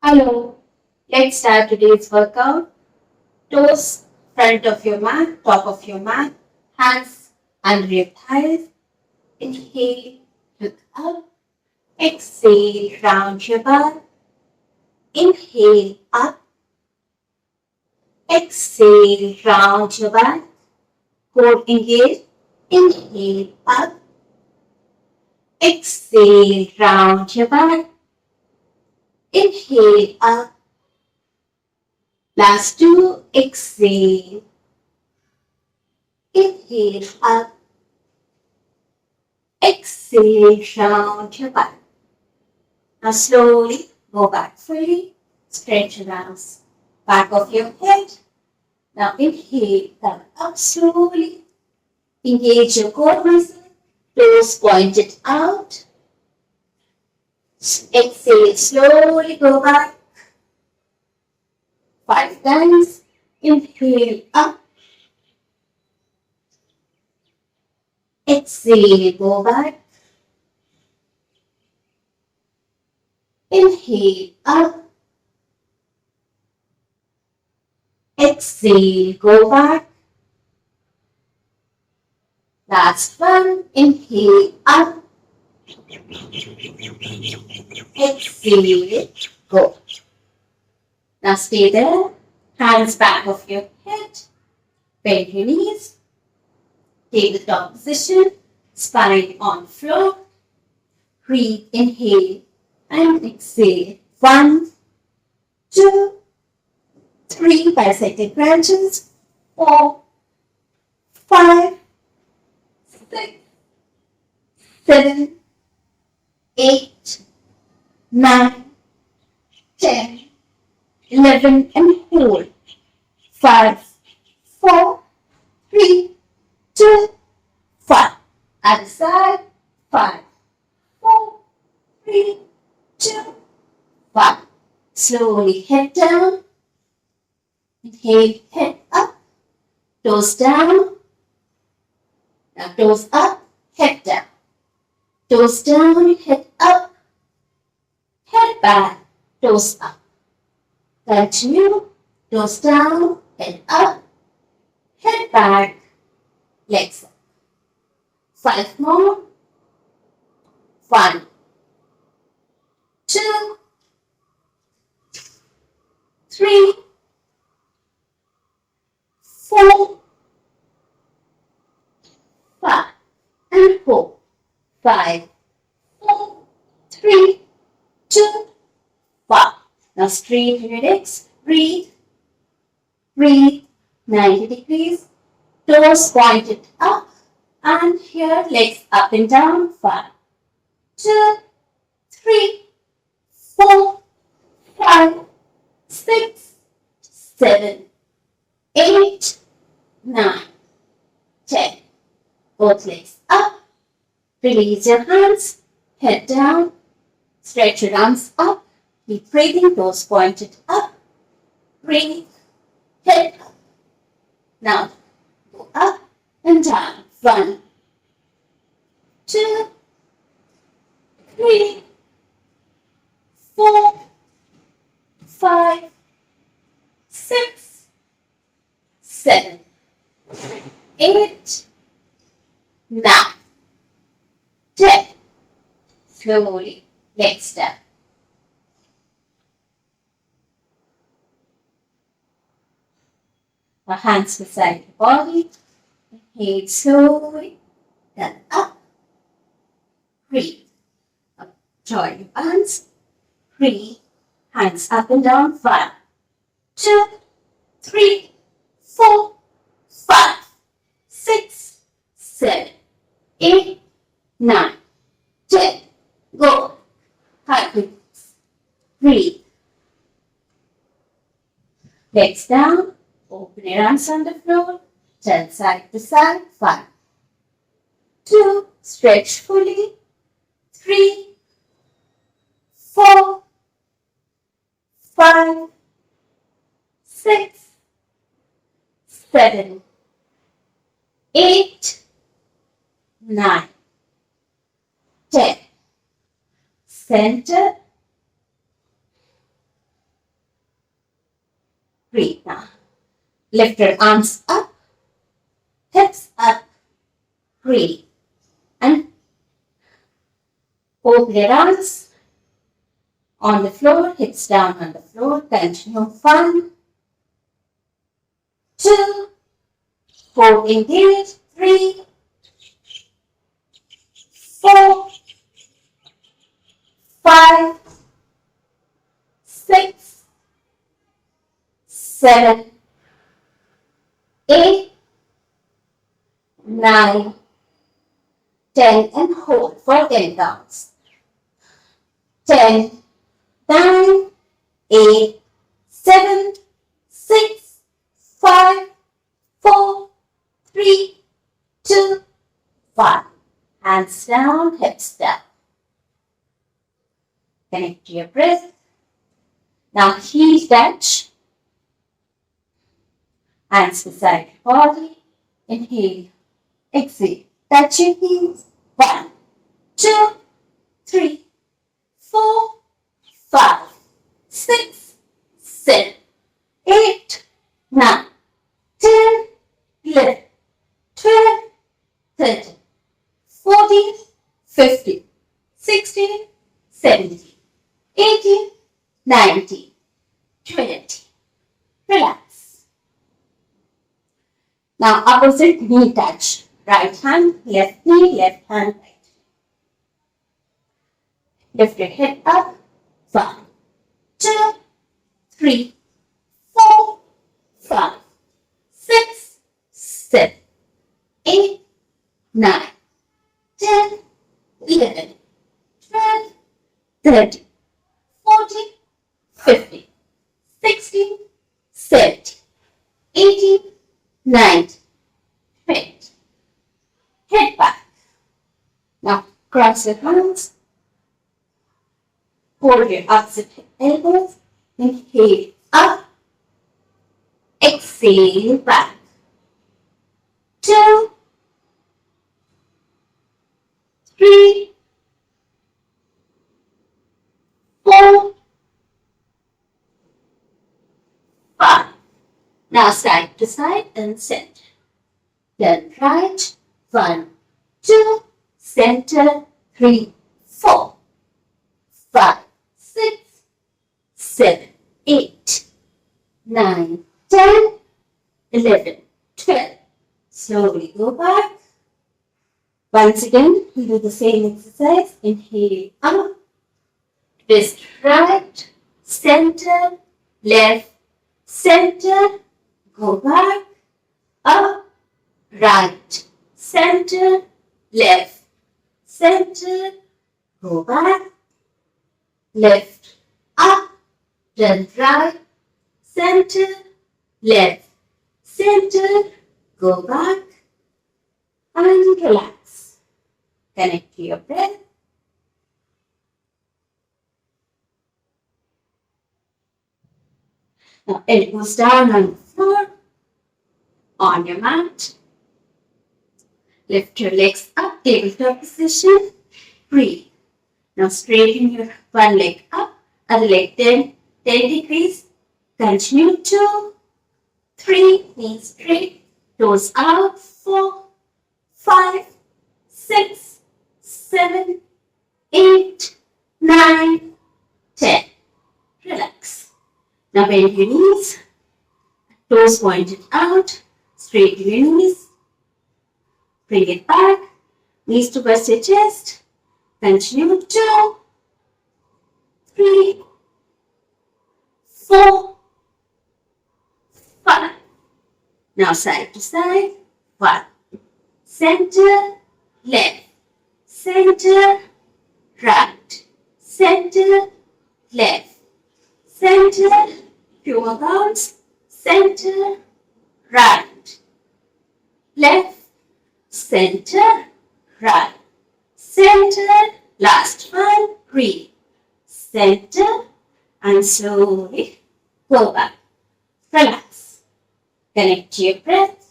Hello, let's start today's workout. Toes front of your mat, top of your mat, hands under your thighs. Inhale, look up. Exhale, round your back. Inhale, up. Exhale, round your back. Core engage. Inhale, up. Exhale, round your back. Inhale, up. Last two, exhale. Inhale, up. Exhale, round your back. Now slowly go back fully. Stretch your arms. Back of your head. Now inhale, come up slowly. Engage your core muscle. Toes pointed out. Exhale, slowly go back. 5 times. Inhale, up. Exhale, go back. Inhale, up. Exhale, go back. Last one. Inhale, up. Exhale, go. Now stay there. Hands back of your head. Bend your knees. Take the top position. Spine on floor. Breathe, inhale and exhale. 1, 2, 3 bisected branches. 4, 5, 6, 7, 8, 9, 10, 11 and hold. 5, 4, 3, 2, 1. Other side. 5, 4, 3, 2, 1. Slowly head down. Inhale, head up. Toes down. Now toes up, head down. Toes down, head up. Head back, toes up. Continue. Toes down, head up. Head back, legs up. 5 more. 1, 2, 3, 4, 5, and 4. 5, 4, 3, 2, 1. Now straighten your legs. Breathe. Breathe. 90 degrees. Toes pointed up. And here legs up and down. 5, 2, 3, 4, 5, 6, 7, 8, 9, 10. Both legs up. Release your hands. Head down. Stretch your arms up. Keep breathing. Toes pointed up. Breathe. Head up. Now go up and down. 1, 2, 3, 4, 5, 6, 7, 8, 9, 10. Slowly, legs down. Our hands beside the body. Inhale slowly, then up. Breathe. Up. Join your hands. Breathe. Hands up and down. 1, 2, 3, 4, 5, 6, 7, 8, 9, 10. Go. Happy. Breathe. Legs down. Open your arms on the floor. Turn side to side. 1, 2. Stretch fully. 3, 4, 5, 6, 7, 8, 9, 10. Center. Breathe now. Lift your arms up, hips up, breathe. And open your arms on the floor, hips down on the floor. Continue. 1, 2, 4, engage. 3, 4, 5, 6, 7, 8, 9, 10, and hold for 10 counts. 10, 9, 8, 7, 6, 5, 4, 3, 2, 1. Hands down, hips down. Connect to your breath. Now heel touch. Hands beside your body. Inhale. Exhale. Touch your heels. 1, 2, 3, 4, 5, 6, 7, 8, 9, 10, 11, 12, 13, 14, 15, 16, 17, 18, 19, 20. Relax. Now opposite knee touch. Right hand, left knee, left hand, right. Lift your head up. 1, 2, 3, 4, 5, 6, 7, 8, 9, 10, 11, 12, 13, 14, 15, 16, 17, 18, 19, 20. Head back. Now cross your hands. Hold your opposite elbows. Inhale up. Exhale back. 2, 3, 4, 5. Now side to side and center. Then right. 1, 2, center. 3, 4, 5, 6, 7, 8, 9, 10, 11, 12. Slowly go back. Once again, we do the same exercise. Inhale up. Twist right, center, left, center. Go back, up, right, center, left, center. Go back, left, up, then right, center, left, center. Go back and relax. Connect to your breath. Now elbows down on the floor, on your mat. Lift your legs up, tabletop position. Breathe. Now straighten your one leg up, other leg 10 degrees. Continue. 2, 3, knees straight, toes out. 4, 5, 6, 7, 8, 9, 10. Relax. Now bend your knees, toes pointed out, straighten your knees, bring it back, knees towards your chest, continue. 2, 3, 4, 5. Now side to side. 1, center, left, center, right, center, left, center, few more counts, center, right, left, center, right, center, last one, breathe, center, and slowly go back. Relax. Connect to your breath.